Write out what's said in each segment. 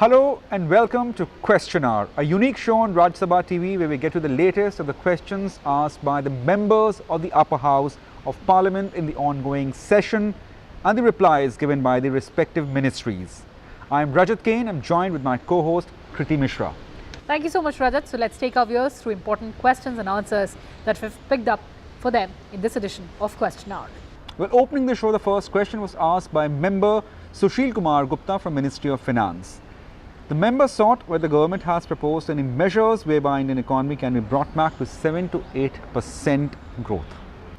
Hello and welcome to Question Hour, a unique show on Rajya Sabha TV where we get to the latest of the questions asked by the members of the upper house of Parliament in the ongoing session and the replies given by the respective ministries. I am Rajat Kain. I'm joined with my co-host Kriti Mishra. Thank you so much, Rajat. So let's take our viewers through important questions and answers that we've picked up for them in this edition of Question Hour. Well, opening the show, the first question was asked by member Sushil Kumar Gupta from Ministry of Finance. The member sought whether the government has proposed any measures whereby Indian economy can be brought back to 7 to 8% growth.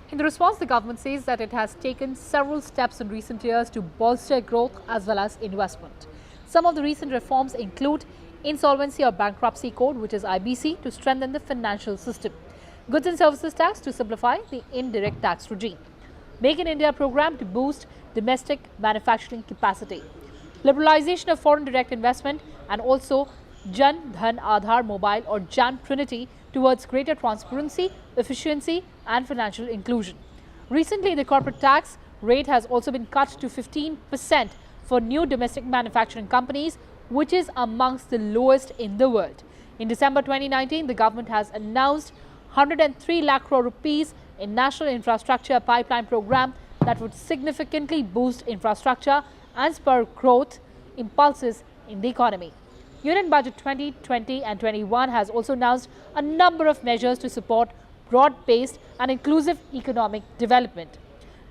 In the response, the government says that it has taken several steps in recent years to bolster growth as well as investment. Some of the recent reforms include Insolvency or Bankruptcy Code, which is IBC, to strengthen the financial system, Goods and Services Tax to simplify the indirect tax regime, Make in India program to boost domestic manufacturing capacity, liberalization of foreign direct investment, and also Jan Dhan Aadhaar Mobile or Jan Trinity towards greater transparency, efficiency and financial inclusion. Recently, the corporate tax rate has also been cut to 15% for new domestic manufacturing companies, which is amongst the lowest in the world. In December 2019, the government has announced 103 lakh crore rupees in National Infrastructure Pipeline Program that would significantly boost infrastructure and spur growth impulses in the economy. Union Budget 2020 and 21 has also announced a number of measures to support broad-based and inclusive economic development.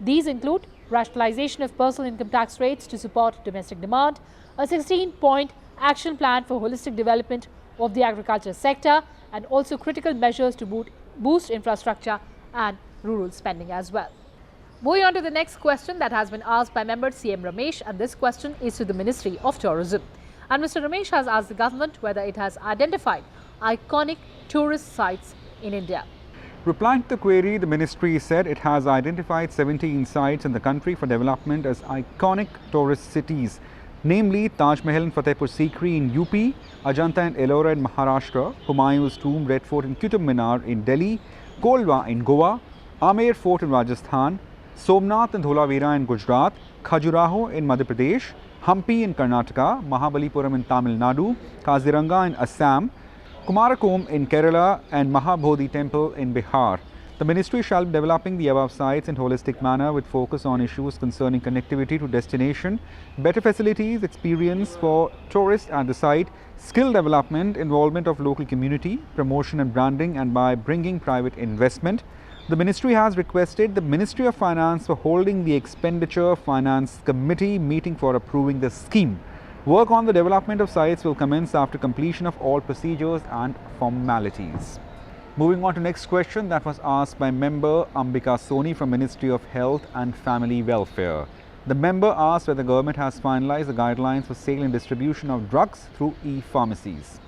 These include rationalization of personal income tax rates to support domestic demand, a 16-point action plan for holistic development of the agriculture sector, and also critical measures to boost infrastructure and rural spending as well. Moving on to the next question that has been asked by member CM Ramesh, and this question is to the Ministry of Tourism. And Mr. Ramesh has asked the government whether it has identified iconic tourist sites in India. Replying to the query, the ministry said it has identified 17 sites in the country for development as iconic tourist cities, namely Taj Mahal in Fatehpur Sikri in UP, Ajanta and Ellora in Maharashtra, Humayun's tomb, Red Fort and Qutub Minar in Delhi, Kolwa in Goa, Amer Fort in Rajasthan, Somnath and Dholavira in Gujarat, Khajuraho in Madhya Pradesh, Hampi in Karnataka, Mahabalipuram in Tamil Nadu, Kaziranga in Assam, Kumarakom in Kerala and Mahabodhi Temple in Bihar. The ministry shall be developing the above sites in holistic manner with focus on issues concerning connectivity to destination, better facilities, experience for tourists at the site, skill development, involvement of local community, promotion and branding, and by bringing private investment. The ministry has requested the Ministry of Finance for holding the Expenditure Finance Committee meeting for approving the scheme. Work on the development of sites will commence after completion of all procedures and formalities. Moving on to next question that was asked by member Ambika Soni from Ministry of Health and Family Welfare. The member asked whether the government has finalized the guidelines for sale and distribution of drugs through e-pharmacies.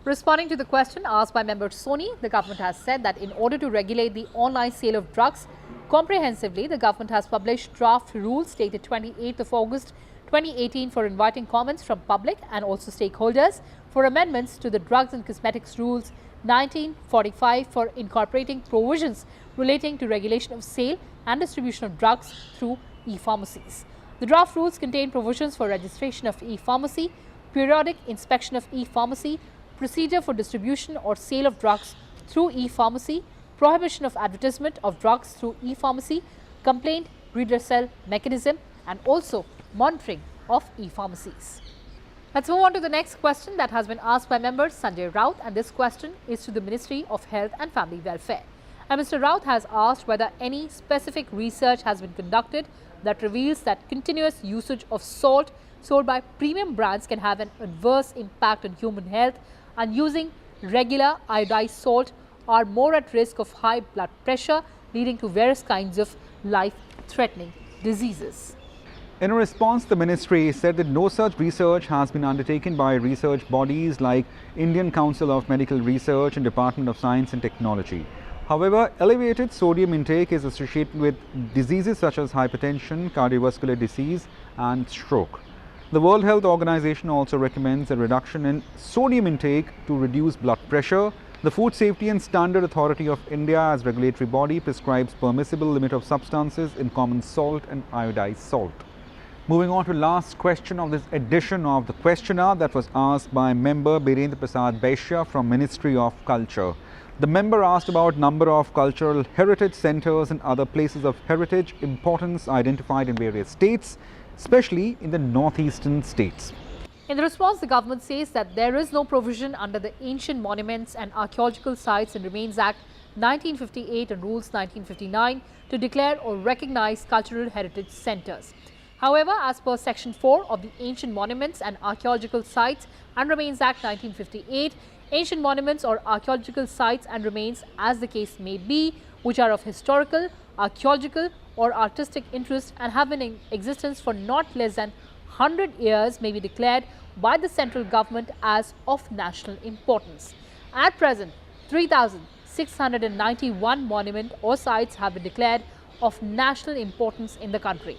Responding to the question asked by member Soni, the government has said that in order to regulate the online sale of drugs comprehensively, the government has published draft rules dated 28th of August 2018 for inviting comments from public and also stakeholders for amendments to the Drugs and Cosmetics Rules 1945 for incorporating provisions relating to regulation of sale and distribution of drugs through e-pharmacies. The draft rules contain provisions for registration of e-pharmacy, periodic inspection of e-pharmacy, procedure for distribution or sale of drugs through e-pharmacy, prohibition of advertisement of drugs through e-pharmacy, complaint redressal mechanism, and also monitoring of e-pharmacies. Let's move on to the next question that has been asked by member Sanjay Raut, and this question is to the Ministry of Health and Family Welfare. And Mr. Raut has asked whether any specific research has been conducted that reveals that continuous usage of salt sold by premium brands can have an adverse impact on human health, and using regular iodized salt are more at risk of high blood pressure, leading to various kinds of life-threatening diseases. In a response, the ministry said that no such research has been undertaken by research bodies like Indian Council of Medical Research and Department of Science and Technology. However, elevated sodium intake is associated with diseases such as hypertension, cardiovascular disease and stroke. The World Health Organization also recommends a reduction in sodium intake to reduce blood pressure. The Food Safety and Standard Authority of India as regulatory body prescribes permissible limit of substances in common salt and iodized salt. Moving on to last question of this edition of the questionnaire that was asked by member Birendra Prasad Baishya from Ministry of Culture. The member asked about number of cultural heritage centres and other places of heritage importance identified in various states, especially in the northeastern states. In the response, the government says that there is no provision under the Ancient Monuments and Archaeological Sites and Remains Act 1958 and Rules 1959 to declare or recognize cultural heritage centres. However, as per Section 4 of the Ancient Monuments and Archaeological Sites and Remains Act 1958, ancient monuments or archaeological sites and remains, as the case may be, which are of historical, archaeological or artistic interest and have been in existence for not less than 100 years may be declared by the central government as of national importance. At present, 3,691 monuments or sites have been declared of national importance in the country.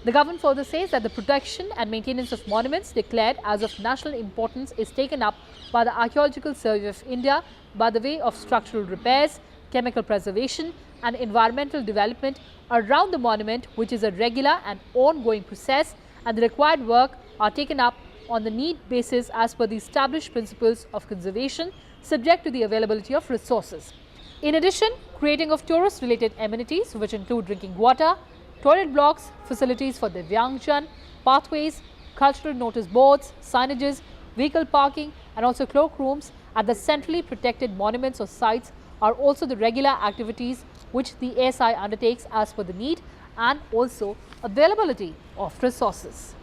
The government further says that the protection and maintenance of monuments declared as of national importance is taken up by the Archaeological Survey of India by the way of structural repairs, chemical preservation and environmental development around the monument, which is a regular and ongoing process, and the required work are taken up on the need basis as per the established principles of conservation, subject to the availability of resources. In addition, creating of tourist-related amenities, which include drinking water, toilet blocks, facilities for Divyangjan, pathways, cultural notice boards, signages, vehicle parking and also cloakrooms at the centrally protected monuments or sites are also the regular activities which the ASI undertakes as per the need and also availability of resources.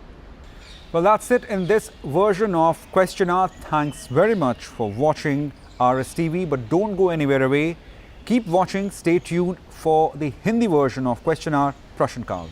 Well, that's it in this version of Questionnaire. Thanks very much for watching RSTV, but don't go anywhere away. Keep watching, stay tuned for the Hindi version of Questionnaire. Prashan Kaul.